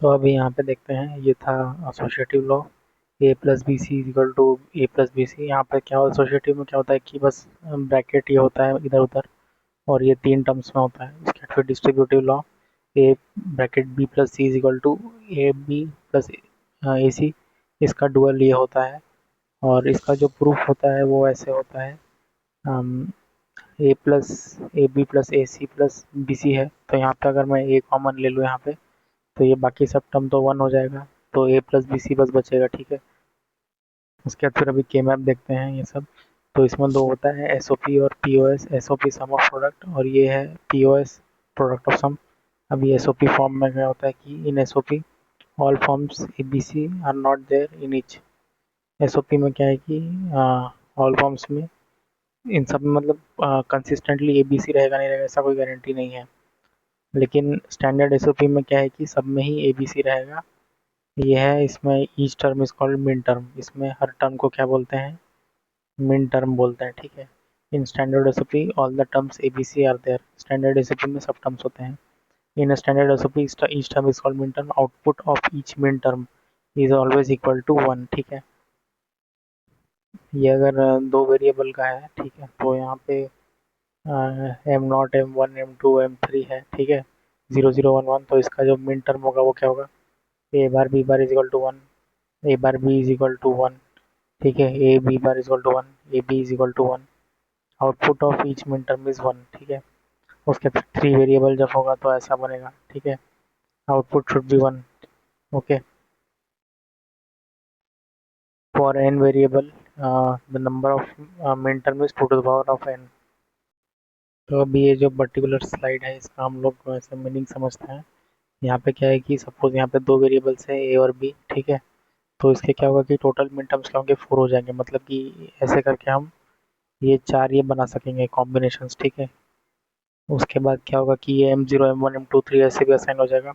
तो अभी यहाँ पे देखते हैं, ये था associative law. A plus B C equal to A plus B C. यहाँ पे क्या एसोसिएटिव में क्या होता है कि बस ब्रैकेट ये होता है इधर उधर, और ये तीन टर्म्स में होता है। इसके बाद फिर distributive law, a bracket b plus c is equal to A b plus a c. इसका डुअल ये होता है, और इसका जो प्रूफ होता है वो ऐसे होता है, a plus A b plus a c plus B c है। तो यहाँ पे अगर मैं ए कॉमन ले लूँ यहाँ पे, तो ये बाकी सब टर्म तो वन हो जाएगा, तो ए प्लस बी सी बस बचेगा। ठीक है, उसके बाद फिर अभी के मैप देखते हैं ये सब। तो इसमें दो होता है, एस ओ पी और P O S. S O P sum of product, और ये है P O S product of sum. अभी एस ओ पी फॉर्म में क्या होता है कि in S O P all forms a B c are not there in each. S O P में क्या है कि ऑल फॉर्म्स में, इन सब में मतलब कंसिस्टेंटली ए बी सी रहेगा नहीं रहेगा ऐसा कोई गारंटी नहीं है। लेकिन स्टैंडर्ड एस ओ पी में क्या है कि सब में ही ए बी सी रहेगा। ये है, इसमें each term is called min term. इसमें हर टर्म को क्या बोलते हैं, मिन टर्म बोलते हैं। ठीक है, in standard SOP all the terms ABC are there. Standard SOP में सब टर्म्स होते हैं। In standard SOP each term is called min term. Output of each min term is always equal to one. ठीक है, ये अगर दो variable का है, ठीक है, तो यहाँ पे M not M one M two M three है। ठीक है, जीरो जीरो वन वन। तो इसका जो मिन टर्म होगा वो क्या होगा, a bar b bar is equal to one, a bar b is equal to one. ठीक है, a b bar is equal to one, a b is equal to one. Output of each min term is one. ठीक है, उसके बाद three variable जब होगा तो ऐसा बनेगा। ठीक है, output should be one. Okay, for N variable the number of min term is two to the power of N. तो अभी ये जो पर्टिकुलर स्लाइड है इसका हम लोग ऐसे मीनिंग समझते हैं। यहाँ पे क्या है कि सपोज यहाँ पे दो वेरिएबल्स है ए और बी। ठीक है, तो इसके क्या होगा कि टोटल मिन टर्म्स क्या होंगे, फोर हो जाएंगे। मतलब कि ऐसे करके हम ये चार ये बना सकेंगे कॉम्बिनेशंस। ठीक है, उसके बाद क्या होगा कि ये M zero M one M two three ऐसे भी असाइन हो जाएगा।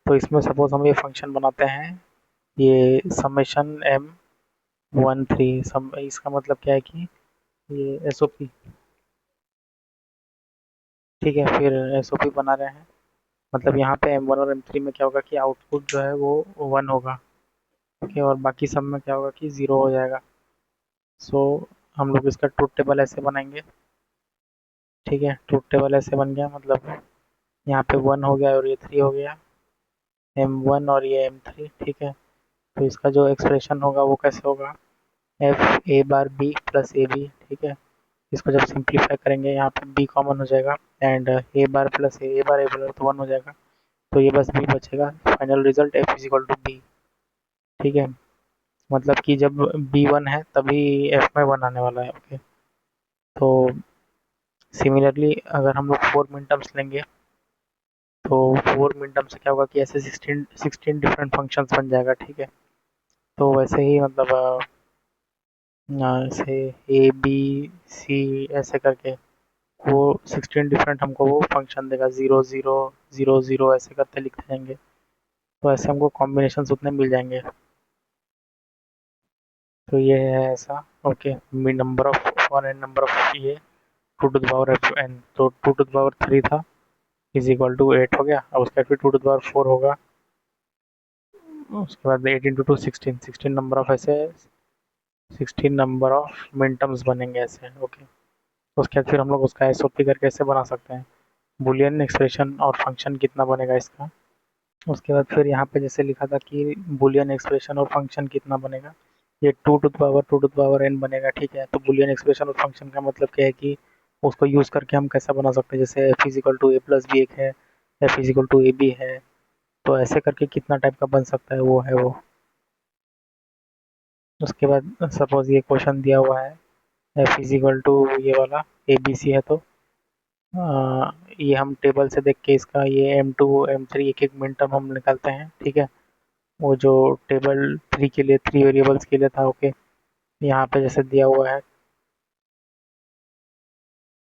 तो इसमें सपोज हम ये फंक्शन बनाते हैं, ये समेशन एम वन थ्री सम। इसका मतलब क्या है कि ये एस ओ पी। ठीक है, फिर एस ओ पी बना रहे हैं, मतलब यहाँ पे एम वन और एम थ्री में क्या होगा कि आउटपुट जो है वो वन होगा। ठीक है, और बाकी सब में क्या होगा कि ज़ीरो हो जाएगा। सो हम लोग इसका ट्रूथ टेबल ऐसे बनाएंगे। ठीक है, ट्रूथ टेबल ऐसे बन गया, मतलब यहाँ पे वन हो गया और ये थ्री हो गया, एम वन और ये एम थ्री। ठीक है, तो इसका जो एक्सप्रेशन होगा वो कैसे होगा, F A bar B plus A B. ठीक है, इसको जब सिंप्लीफाई करेंगे यहाँ पे बी कॉमन हो जाएगा, एंड ए बार प्लस ए बार ए बार तो वन हो जाएगा, तो ये बस बी बचेगा। Final result F is equal to B. ठीक है, मतलब कि जब बी वन है तभी एफ में वन आने वाला है। ओके, तो सिमिलरली अगर हम लोग फोर मिन टर्म्स लेंगे, तो फोर मिन टर्म से क्या होगा कि ऐसे सिक्सटीन सिक्सटीन डिफरेंट फंक्शंस बन जाएगा। ठीक है, तो वैसे ही मतलब ऐसे ए बी सी ऐसे करके वो 16 डिफरेंट हमको वो फंक्शन देगा, जीरो जीरो जीरो जीरो ऐसे करते लिखते जाएंगे। तो ऐसे हमको कॉम्बिनेशन उतने मिल जाएंगे। तो ये है ऐसा। Okay, me number of one and number of ये two to the power f n, तो two to the power three था इज इक्वल टू एट हो गया। अब उसके फिर two to the power four होगा, उसके बाद eight into two sixteen, sixteen number of ऐसे 16 नंबर ऑफ मिन टर्म्स बनेंगे ऐसे। ओके, उसके बाद फिर हम लोग उसका एस ओ पी करके ऐसे बना सकते हैं, बुलियन एक्सप्रेशन और फंक्शन कितना बनेगा इसका। उसके बाद फिर यहाँ पे जैसे लिखा था कि बुलियन एक्सप्रेशन और फंक्शन कितना बनेगा, ये टू टू पावर एन बनेगा। ठीक है, तो बुलियन एक्सप्रेशन और फंक्शन का मतलब क्या है कि उसको यूज़ करके हम कैसा बना सकते हैं, जैसे F equal to A plus B एक है, F equal to A B है। तो ऐसे करके कितना टाइप का बन सकता है वो है वो। उसके बाद सपोज ये क्वेश्चन दिया हुआ है, एफ इजिकल टू ये वाला ए बी सी है, तो ये हम टेबल से देख के इसका ये एम टू एम थ्री एक एक मिनट हम निकालते हैं। ठीक है, वो जो टेबल थ्री के लिए थ्री वेरिएबल्स के लिए था। ओके, यहाँ पे जैसे दिया हुआ है,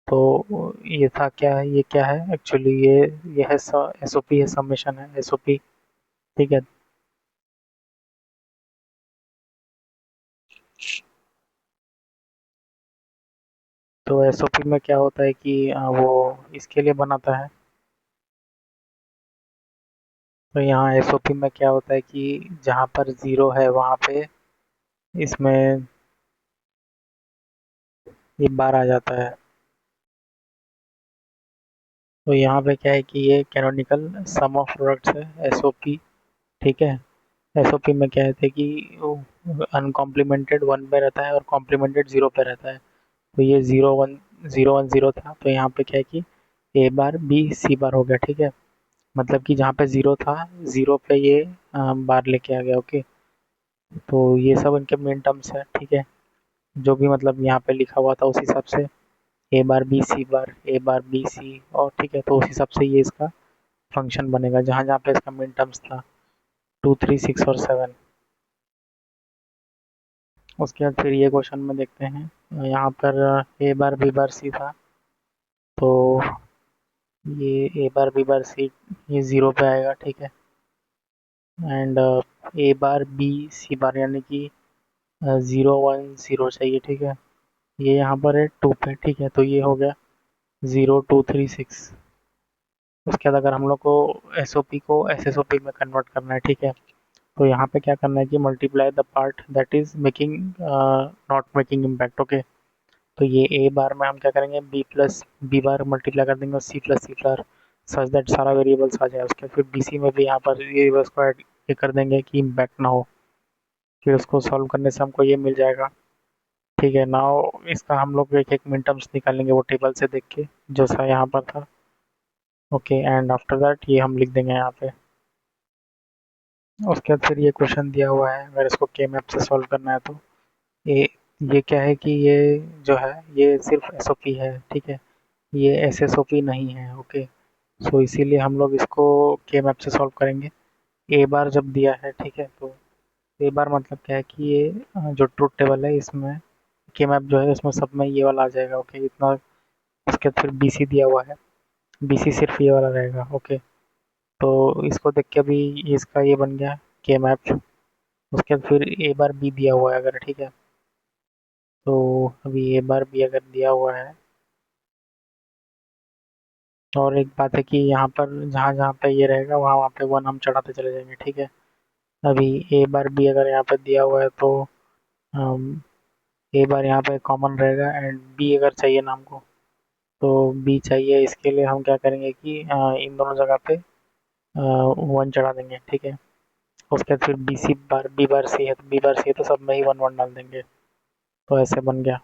तो ये था क्या है, ये क्या है एक्चुअली, ये है एस ओ पी है, समेशन है एस ओ पी। ठीक है, तो एस ओ पी में क्या होता है कि वो इसके लिए बनाता है, तो यहाँ एसओपी में क्या होता है कि जहाँ पर ज़ीरो है वहाँ पे इसमें ये बार आ जाता है। तो यहाँ पे क्या है कि ये कैनोनिकल सम ऑफ प्रोडक्ट्स है एसओपी। ठीक है, एसओपी में क्या है कि अनकॉम्प्लीमेंटेड वन पे रहता है और कॉम्प्लीमेंटेड जीरो पे रहता है। तो ये जीरो वन जीरो था, तो यहाँ पे क्या है कि ए बार बी सी बार हो गया। ठीक है, मतलब कि जहाँ पे जीरो था, जीरो पे ये बार लेके आ गया। ओके, तो ये सब इनके मेन टर्म्स है। ठीक है, जो भी मतलब यहाँ पे लिखा हुआ था उस हिसाब से ए बार बी सी बार, ए बार बी सी, और ठीक है, तो उस हिसाब से ये इसका फंक्शन बनेगा जहाँ जहाँ पे इसका मेन टर्म्स था, 2 3 6 और 7। उसके बाद फिर ये क्वेश्चन में देखते हैं, यहाँ पर ए बार बी बार सी था, तो ये ए बार बी बार सी ये ज़ीरो पे आएगा। ठीक है, and A bar B C बार यानी कि 0 1 0 चाहिए। ठीक है, ये यहाँ पर है 2 पे। ठीक है, तो ये हो गया 0 2 3 6। उसके बाद अगर हम लोग को एस ओ पी को एस एस ओ पी में कन्वर्ट करना है, ठीक है, तो यहाँ पे क्या करना है कि multiply the part that is making not making impact. Okay, तो ये ए बार में हम क्या करेंगे, B plus B bar multiply कर देंगे और सी बार, सच दैट सारा वेरिएबल्स आ जाए। उसके बाद फिर बी सी में भी यहाँ पर ये उसको ऐड ये कर देंगे कि इम्पैक्ट ना हो। फिर उसको सॉल्व करने से हमको ये मिल जाएगा। ठीक है, नाउ इसका हम लोग एक एक मिनटम्स निकालेंगे वो टेबल से देख के जो सा यहाँ पर था। ओके, एंड आफ्टर दैट ये हम लिख देंगे यहाँ पे। उसके बाद फिर ये क्वेश्चन दिया हुआ है, अगर इसको के मैप से सॉल्व करना है तो ये ये क्या है कि ये जो है ये सिर्फ एस ओ पी है। ठीक है, ये एस एस ओ पी नहीं है। ओके, सो इसीलिए हम लोग इसको के मैप से सॉल्व करेंगे। ए बार जब दिया है, ठीक है, तो ए बार मतलब क्या है कि ये जो ट्रूथ टेबल है इसमें के मैप जो है उसमें सब में ये वाला आ जाएगा। ओके, इतना। उसके बाद फिर बी सी दिया हुआ है, बी सी सिर्फ ये वाला रहेगा। ओके, तो इसको देख के अभी इसका ये बन गया के मैप। उसके बाद फिर ए बार बी दिया हुआ है अगर, ठीक है, तो अभी ए बार बी अगर दिया हुआ है, और एक बात है कि यहाँ पर जहाँ जहाँ पे ये रहेगा वहाँ वहाँ पे वन हम चढ़ाते चले जाएंगे। ठीक है, अभी ए बार बी अगर यहाँ पे दिया हुआ है तो ए बार यहाँ पे कॉमन रहेगा, एंड बी अगर चाहिए ना हमको, तो बी चाहिए। इसके लिए हम क्या करेंगे कि इन दोनों जगह पे वन चढ़ा देंगे। ठीक है, उसके बाद फिर बी बार सी है, तो बी बार सी है तो सब में ही वन वन डाल देंगे। तो ऐसे बन गया।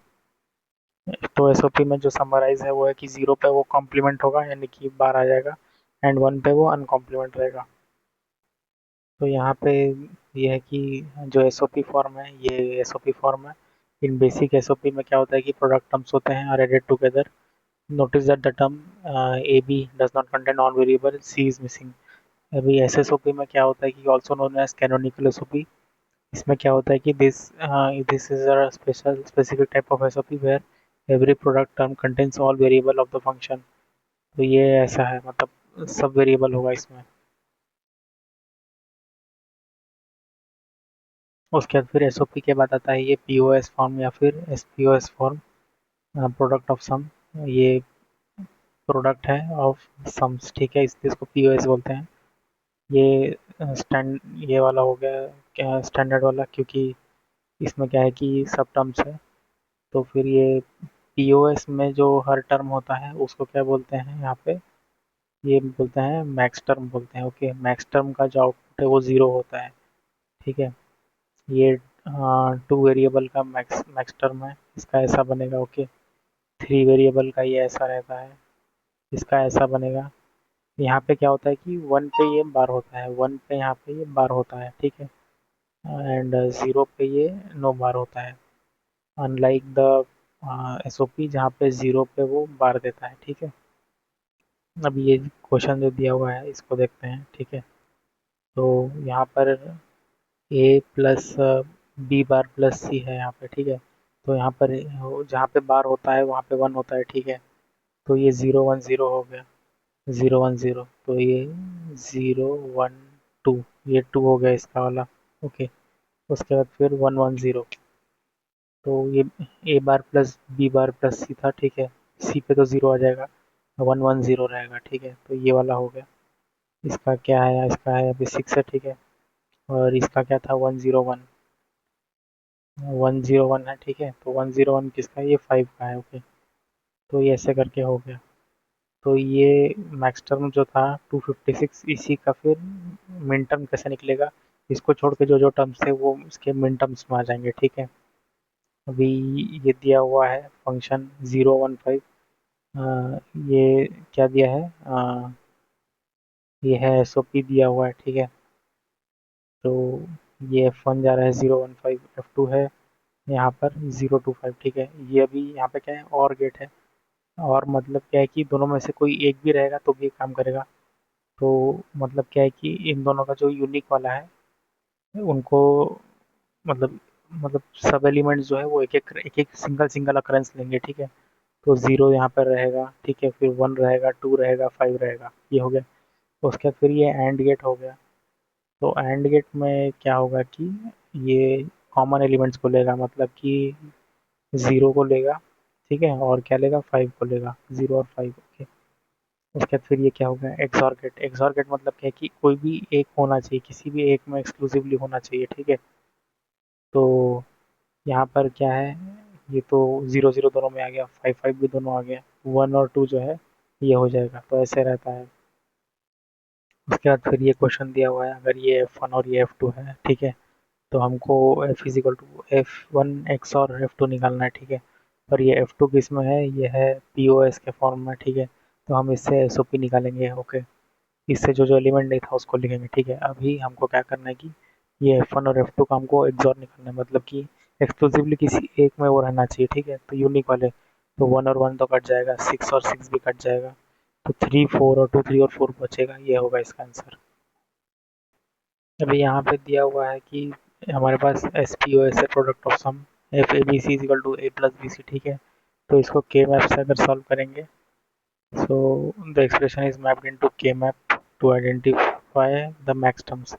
तो एसओपी में जो समराइज है वो है कि जीरो पे वो कॉम्प्लीमेंट होगा यानी कि बार आ जाएगा, एंड वन पे वो अनकॉम्प्लीमेंट रहेगा। तो यहाँ पे ये है कि जो एसओपी फॉर्म है ये एसओपी फॉर्म है। इन बेसिक एसओपी में क्या होता है कि प्रोडक्ट टर्म्स होते हैं are added together. Notice that the term A B does not contain non variable C is missing. अभी एसएसओपी में क्या होता है कि also known as canonical SOP. इसमें क्या होता है कि this is a special specific type of SOP where every product term contains all variable of the function. तो ये ऐसा है, मतलब सब वेरिएबल होगा इसमें। उसके बाद फिर एसओपी के बाद आता है ये पीओएस फॉर्म या फिर एसपीओएस फॉर्म, प्रोडक्ट ऑफ सम। ये प्रोडक्ट है ऑफ सम्स। ठीक है, इसलिए इसको पीओएस बोलते हैं। ये ये वाला हो गया क्या स्टैंडर्ड वाला, क्योंकि इसमें क्या है कि सब टर्म्स है। तो फिर ये पीओएस में जो हर टर्म होता है उसको क्या बोलते हैं यहाँ पे, ये बोलते हैं मैक्स टर्म बोलते हैं। ओके, मैक्स टर्म का जो आउटपुट है वो ज़ीरो होता है। ठीक है, ये टू वेरिएबल का मैक्स मैक्स टर्म है, इसका ऐसा बनेगा। ओके, थ्री वेरिएबल का ये ऐसा रहता है, इसका ऐसा बनेगा। यहाँ पे क्या होता है कि वन पे ये बार होता है, वन पे यहाँ पे ये बार होता है। ठीक है, एंड ज़ीरो पे ये नो बार होता है, unlike the S O P जहाँ पे ज़ीरो पे वो बार देता है। ठीक है, अब ये क्वेश्चन जो दिया हुआ है इसको देखते हैं। ठीक है, तो यहाँ पर ए प्लस बी बार प्लस सी है यहाँ पे। ठीक है, तो यहाँ पर जहाँ पे बार होता है वहाँ पे वन होता है। ठीक है, तो ये 0 1 0 हो गया, 0 1 0, तो ये 0 1 2, ये टू हो गया इसका वाला। ओके, उसके बाद फिर 1 1 0, तो ये A bar plus B bar plus सी था। ठीक है, सी पे तो ज़ीरो आ जाएगा, 1 1 0 रहेगा। ठीक है, तो ये वाला हो गया। इसका क्या है, इसका है अभी 6 है, ठीक है। और इसका क्या था, 101, 101 है, ठीक है। तो 101 किसका है, ये 5 का है, ओके। तो ये ऐसे करके हो गया। तो ये मैक्स टर्म जो था 256, इसी का फिर मिन टर्म कैसे निकलेगा, इसको छोड़ के जो जो टर्म्स थे वो इसके मिन टर्म्स में आ जाएंगे, ठीक है। अभी ये दिया हुआ है फंक्शन 015, ये क्या दिया है, ये है एसओपी दिया हुआ है, ठीक है। तो ये F1 जा रहा है 015, F2 है यहाँ पर 025, ठीक है। ये अभी यहाँ पे क्या है, और गेट है। और मतलब क्या है कि दोनों में से कोई एक भी रहेगा तो भी काम करेगा। तो मतलब क्या है कि इन दोनों का जो यूनिक वाला है उनको, मतलब मतलब सब एलिमेंट्स जो है वो एक एक सिंगल सिंगल अकरेंस लेंगे, ठीक है। तो 0 यहाँ पर रहेगा, ठीक है। फिर 1 रहेगा, 2 रहेगा, 5 रहेगा, ये हो गया। उसके बाद फिर ये एंड गेट हो गया। तो एंड गेट में क्या होगा कि ये कॉमन एलिमेंट्स को लेगा, मतलब कि 0 को लेगा, ठीक है। और क्या लेगा, 5 को लेगा, 0 और 5, ओके। उसके बाद फिर ये क्या होगा, एक्सऑर गेट। एक्सऑर गेट मतलब क्या है कि कोई भी एक होना चाहिए, किसी भी एक में एक्सक्लूसिवली होना चाहिए, ठीक है। तो यहाँ पर क्या है, ये तो 0 0 दोनों में आ गया, 5 5 भी दोनों आ गया, 1 और 2 जो है ये हो जाएगा, तो ऐसे रहता है। उसके बाद फिर ये क्वेश्चन दिया हुआ है, अगर ये F1 और ये F2 है, ठीक है। तो हमको F is equal to F1 x और F2 निकालना है, ठीक है। पर ये F2 किस में है, ये है POS के फॉर्म में, ठीक है। तो हम इससे SOP निकालेंगे, ओके। इससे जो जो एलिमेंट नहीं था उसको लिखेंगे, ठीक है। अभी हमको क्या करना है कि ये F1 और F2 का हमको एक्सऑर निकालना है, मतलब कि एक्सक्लूसिवली किसी एक में वो रहना चाहिए, ठीक है। तो यूनिक वाले, तो 1 और 1 तो कट जाएगा, 6 और 6 भी कट जाएगा। तो 3 4 और 2 3 और 4 बचेगा, ये होगा इसका आंसर। अभी यहाँ पे दिया हुआ है कि हमारे पास एस पी ओ एस है, product of sum F A B C is equal to A plus B C, ठीक है। तो इसको के मैप से अगर सॉल्व करेंगे, so the expression is mapped into K map to identify the maxterms.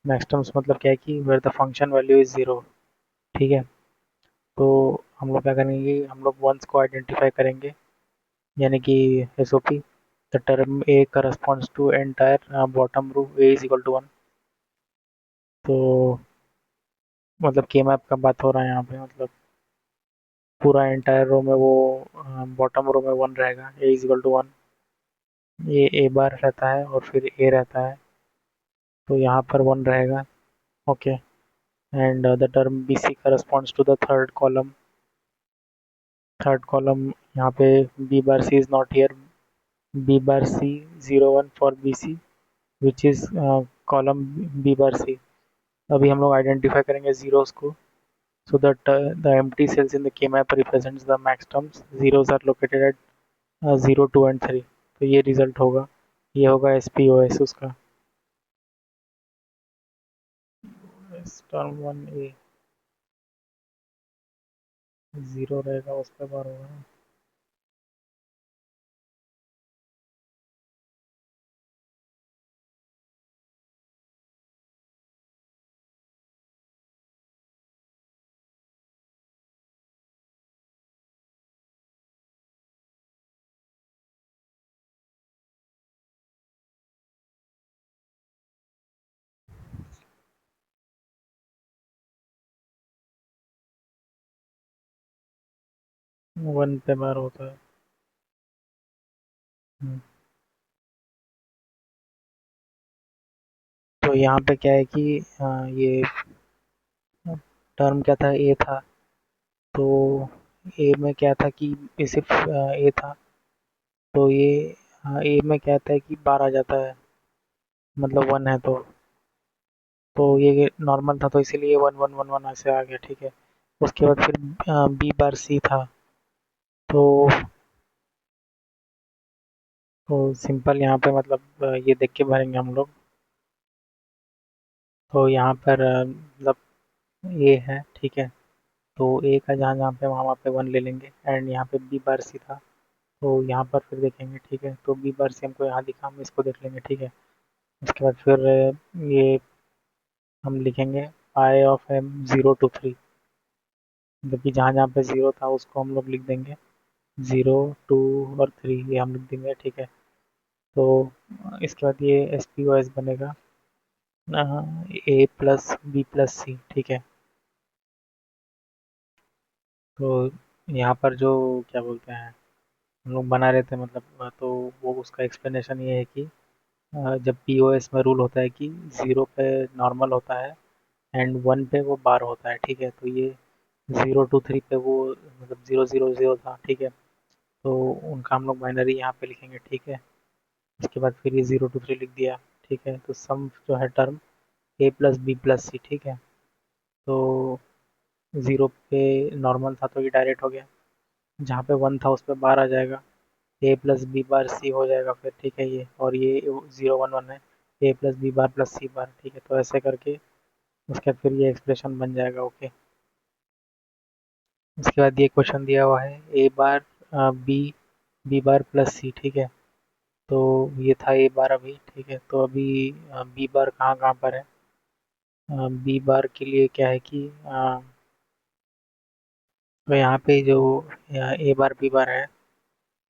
Maxterms मतलब क्या है कि where the function value is 0, ठीक है। तो हम लोग क्या करेंगे, हम लोग वंस को आइडेंटिफाई करेंगे, यानी कि S O P, the term A corresponds to entire bottom row A is equal to 1। तो मतलब के मैप का बात हो रहा है यहाँ पे, मतलब पूरा एंटायर रो में वो बॉटम रो में 1 रहेगा, ए इज इक्वल टू 1। ये ए बार रहता है और फिर ए रहता है, तो यहाँ पर 1 रहेगा, okay. And the term b c corresponds to the third column. Third column यहाँ पे b bar c is not here, b bar c 0 1 for b c which is column b bar c. अभी हम लोग identify करेंगे zeros को, so that the empty cells in the K map represents the max terms, zeros are located at 0 2 and 3। तो ये result होगा, ये होगा एस पी ओ एस उसका। टर्म 1 ए 0 रहेगा, उस पर बार होगा। वन पे बार होता है। हम्म। तो यहाँ पे क्या है कि ये टर्म क्या था, ए था। तो ए में क्या था कि ये सिर्फ ए था। तो ये ए में क्या था कि बार आ जाता है, मतलब 1 है तो ये नॉर्मल था, तो इसीलिए 1 1 1 1 ऐसे आ गया, ठीक है। उसके बाद फिर बी बार सी था। तो सिंपल यहाँ पे मतलब ये देख के भरेंगे हम लोग। तो यहाँ पर मतलब ये है, ठीक है। तो ए का जहाँ जहाँ पे वहाँ वहाँ पे 1 ले लेंगे, एंड यहाँ पे बी बार सी था, तो यहाँ पर फिर देखेंगे, ठीक है। तो बी बार सी हमको यहाँ दिखा, हम इसको देख लेंगे, ठीक है। उसके बाद फिर ये हम लिखेंगे आई ऑफ एम 0 2 3, मतलब कि जहाँ जहाँ पे 0 था उसको हम लोग लिख देंगे, 0 2 और 3 ये हम लिख देंगे, ठीक है। तो इसके बाद ये एस पी ओ एस बनेगा ए प्लस बी प्लस सी, ठीक है। तो यहाँ पर जो क्या बोलते हैं हम लोग बना रहे थे, मतलब तो वो उसका एक्सप्लेनेशन ये है कि जब पी ओ एस में रूल होता है कि 0 पे नॉर्मल होता है एंड 1 पे वो बार होता है, ठीक है। तो ये 0 to 3 पे वो मतलब 0 0 0 था, ठीक है। तो उनका हम लोग बाइनरी यहाँ पे लिखेंगे, ठीक है। उसके बाद फिर ये 0 to 3 लिख दिया, ठीक है। तो सम जो है टर्म ए प्लस बी प्लस सी, ठीक है। तो 0 पे नॉर्मल था तो ये डायरेक्ट हो गया, जहाँ पे 1 था उस पर बार आ जाएगा, ए प्लस बी बार सी हो जाएगा फिर, ठीक है। ये और ये 0 1 1 है, a plus B bar plus सी बार, ठीक है। तो ऐसे करके उसके बाद फिर ये एक्सप्रेशन बन जाएगा, ओके। उसके बाद ये क्वेश्चन दिया हुआ है ए bar B B bar plus सी, ठीक है। तो ये था ए बार अभी, ठीक है। तो अभी बी बार कहाँ कहाँ पर है? बी बार के लिए क्या है कि तो यहाँ पे जो ए बार बी बार है,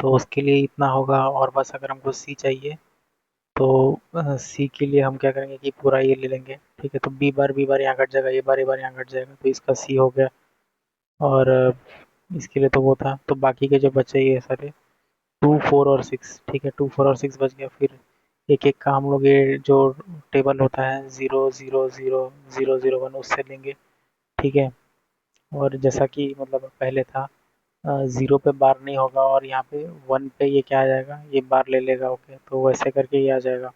तो उसके लिए इतना होगा, और बस अगर हमको सी चाहिए तो सी के लिए हम क्या करेंगे कि पूरा ये ले लेंगे, ठीक है। तो बी बार यहाँ कट जाएगा, ए बार यहाँ कट जाएगा, तो इसका सी हो गया। और इसके लिए तो वो था, तो बाकी के जो बचे ये सारे 2 4 और 6, ठीक है। 2 4 और 6 बच गया। फिर एक एक का हम लोग ये जो टेबल होता है 0 0 0 0 0 1 उससे लेंगे, ठीक है। और जैसा कि मतलब पहले था 0 पे बार नहीं होगा, और यहाँ पे 1 पे ये क्या आ जाएगा, ये बार ले लेगा, ओके। तो वैसे करके ये आ जाएगा।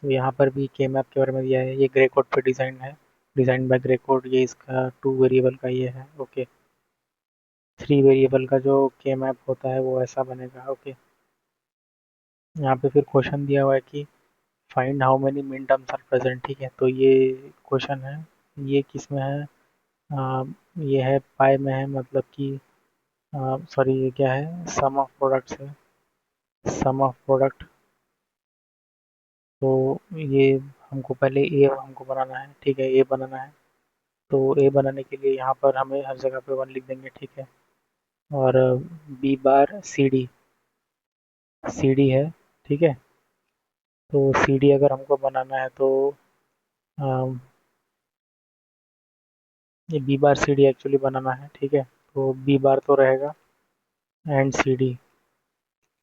तो यहाँ पर भी के मैप के बारे में दिया है, ये ग्रे कोड पे डिज़ाइन है, डिज़ाइन बाय ग्रे कोड। ये इसका 2 वेरिएबल का ये है, ओके। 3 वेरिएबल का जो के मैप होता है वो ऐसा बनेगा, ओके। यहाँ पे फिर क्वेश्चन दिया हुआ है कि फाइंड हाउ मेनी मिन टर्म्स आर प्रेजेंट, ठीक है। तो ये क्वेश्चन है, ये किस में है? आ, ये है पाई में है, मतलब कि सॉरी ये क्या है, सम ऑफ प्रोडक्ट्स है, सम ऑफ प्रोडक्ट। तो ये हमको पहले ए हमको बनाना है, ठीक है, ए बनाना है। तो ए बनाने के लिए यहाँ पर हमें हर जगह पे 1 लिख देंगे, ठीक है। और बी बार सी डी है, ठीक है। तो सी डी अगर हमको बनाना है तो अम, ये बी बार सी डी एक्चुअली बनाना है, ठीक है। तो बी बार तो रहेगा एंड सी डी।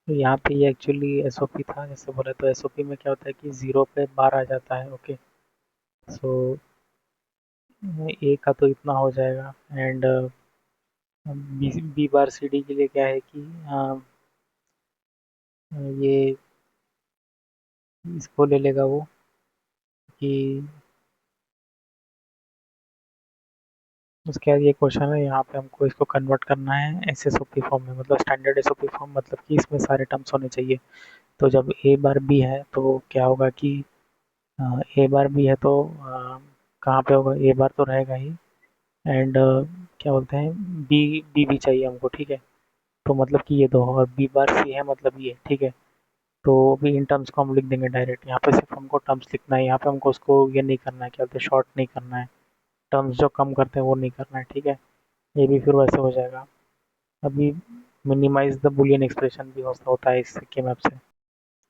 तो यहाँ पे ये एक्चुअली एस ओ पी था, जैसे बोले तो एस ओ पी में क्या होता है कि 0 पे बार आ जाता है, ओके। सो ए का तो इतना हो जाएगा, and B bar C D के लिए क्या है कि ये इसको ले लेगा वो कि उसके बाद ये क्वेश्चन है, यहाँ पे हमको इसको कन्वर्ट करना है S S O P form में, मतलब standard S O P form, मतलब कि इसमें सारे टर्म्स होने चाहिए। तो जब ए बार बी है तो क्या होगा कि ए बार बी है तो कहाँ पे होगा, ए बार तो रहेगा ही, एंड क्या बोलते हैं बी बी भी चाहिए हमको, ठीक है। तो मतलब कि ये दो, और बी बार सी है मतलब ये, ठीक है। तो भी इन टर्म्स को हम लिख देंगे डायरेक्ट, यहाँ पे सिर्फ हमको टर्म्स लिखना है, यहाँ पे हमको उसको ये नहीं करना है, क्या बोलते हैं शॉर्ट नहीं करना है, टर्म्स जो कम करते हैं वो नहीं करना है, ठीक है। ये भी फिर वैसे हो जाएगा। अभी मिनिमाइज द बुलियन एक्सप्रेशन भी होता है इस के मैप से।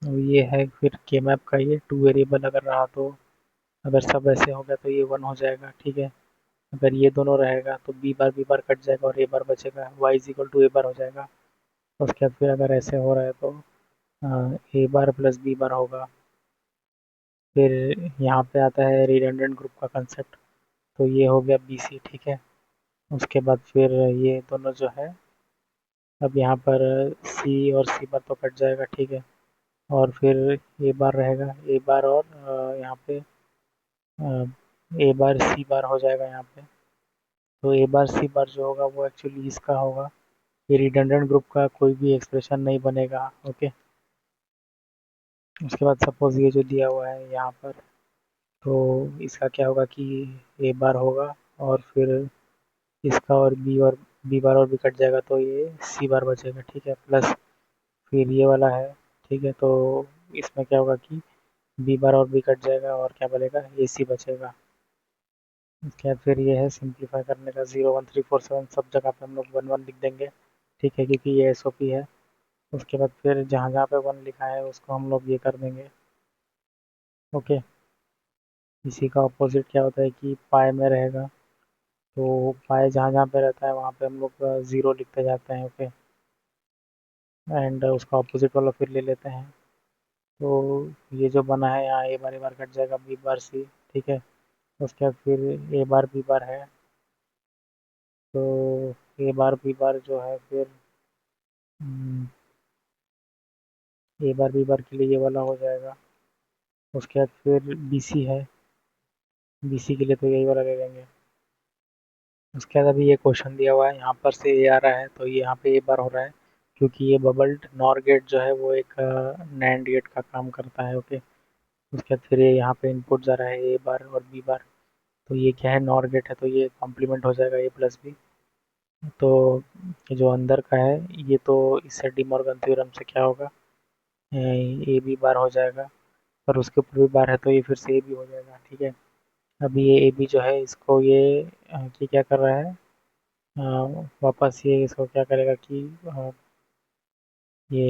अब ये है फिर के मैप का, ये 2 वेरिएबल अगर रहा तो अगर सब ऐसे हो गया तो ये 1 हो जाएगा, ठीक है। अगर ये दोनों रहेगा तो बी बार कट जाएगा और ए बार बचेगा, वाई इज इक्वल टू ए बार हो जाएगा। उसके बाद फिर अगर ऐसे हो रहा है तो ए बार प्लस बी बार होगा। फिर यहाँ पे आता है रिडंडेंट ग्रुप का कंसेप्ट, तो ये हो गया बी सी, ठीक है। उसके बाद फिर ये दोनों जो है, अब यहाँ पर सी और सी बार तो कट जाएगा, ठीक है। और फिर ए बार रहेगा, ए बार और यहाँ पे ए बार सी बार हो जाएगा यहाँ पे। तो ए बार सी बार जो होगा वो एक्चुअली इसका होगा, ये रिडंडेंट ग्रुप का कोई भी एक्सप्रेशन नहीं बनेगा, ओके। उसके बाद सपोज ये जो दिया हुआ है यहाँ पर, तो इसका क्या होगा कि ए बार होगा, और फिर इसका और बी बार और भी कट जाएगा, तो ये सी बार बचेगा, ठीक है। प्लस फिर ये वाला है, ठीक है। तो इसमें क्या होगा कि बी बार और भी कट जाएगा, और क्या बचेगा, ए सी बचेगा। उसके बाद फिर ये है सिंप्लीफाई करने का, 0 1 3 4 7 सब जगह पे हम लोग 1 1 लिख देंगे, ठीक है, क्योंकि ये एस ओ पी है। उसके बाद फिर जहाँ जहाँ पे 1 लिखा है उसको हम लोग ये कर देंगे। ओके। इसी का अपोजिट क्या होता है कि पाई में रहेगा, तो पाई जहाँ जहाँ पे रहता है वहाँ पे हम लोग 0 लिखते जाते हैं। ओके। एंड उसका अपोजिट वाला फिर ले लेते हैं। तो ये जो बना है यहाँ ए बार कट जाएगा, बी बार सी। ठीक है। उसके बाद फिर बी बार है, तो बी बार जो है फिर बी बार के लिए ये वाला हो जाएगा। उसके बाद फिर बी सी है, बी सी के लिए तो यही वाला ले लेंगे। उसके बाद अभी ये क्वेश्चन दिया हुआ है, यहाँ पर से ए आ रहा है तो ये यहाँ पे ए बार हो रहा है, क्योंकि ये बबल्ड नॉर गेट जो है वो एक नैंड गेट का काम करता है। ओके। उसके बाद फिर ये यहाँ पे इनपुट जा रहा है ए बार और बी बार, तो ये क्या है, नॉर गेट है, तो ये कॉम्प्लीमेंट हो जाएगा ए प्लस बी। तो ये जो अंदर का है ये तो इससे डी मॉर्गन थ्योरम से क्या होगा, ए बी बार हो जाएगा, और उसके ऊपर भी बार है तो ये फिर से ए बी हो जाएगा। ठीक है। अभी ये ए बी जो है इसको ये क्या कर रहा है, वापस ये इसको क्या करेगा कि ये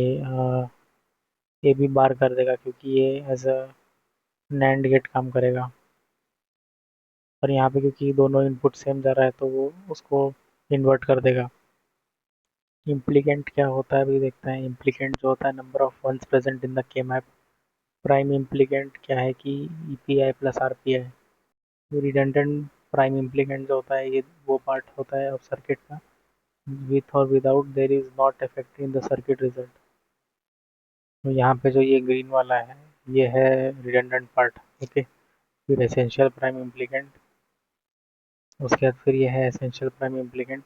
ए बी बार कर देगा, क्योंकि ये एज अ नैंड गेट काम करेगा। और यहाँ पे क्योंकि दोनों इनपुट सेम जा रहा है तो वो उसको इन्वर्ट कर देगा। इम्प्लीकेंट क्या होता है अभी देखते हैं। इम्प्लीकेंट जो होता है number of ones present in the K map. Prime implicant क्या है कि E P I plus R P I. Redundant prime implicant जो होता है ये वो पार्ट होता है ऑफ सर्किट का, विथ और without there is not affecting in the circuit result. तो यहाँ पे जो ये ग्रीन वाला है ये है रिडंडेंट पार्ट। ओके। फिर एसेंशियल प्राइम इम्प्लीकेंट, उसके बाद फिर ये है essential prime implicant.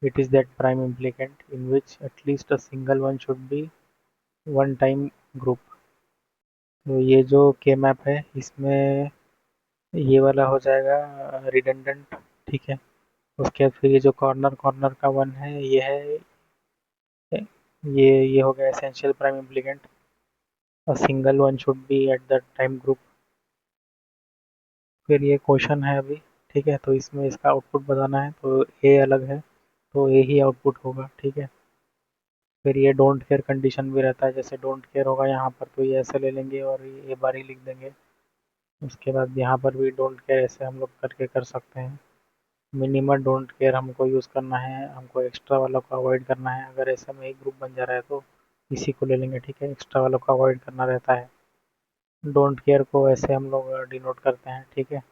It is that prime implicant in which at least a single one should be one time group. तो ये जो के मैप है इसमें ये वाला हो जाएगा रिडंडेंट। ठीक है। उसके बाद फिर ये जो कॉर्नर कॉर्नर का वन है ये है, ये हो गया essential prime implicant. A single one should be at the time group. फिर ये क्वेश्चन है अभी। ठीक है। तो इसमें इसका आउटपुट बताना है, तो ए अलग है तो ए ही आउटपुट होगा। ठीक है। फिर ये डोंट केयर कंडीशन भी रहता है, जैसे डोंट केयर होगा यहाँ पर तो ये ऐसे ले लेंगे और ये ए बार ही लिख देंगे। उसके बाद यहाँ पर भी डोंट केयर ऐसे हम लोग करके कर सकते हैं। मिनिमम डोंट केयर हमको यूज़ करना है, हमको एक्स्ट्रा वालों को अवॉइड करना है। अगर ऐसे में एक ग्रुप बन जा रहा है तो इसी को ले लेंगे। ठीक है। एक्स्ट्रा वालों को अवॉइड करना रहता है। डोंट केयर को ऐसे हम लोग डिनोट करते हैं। ठीक है।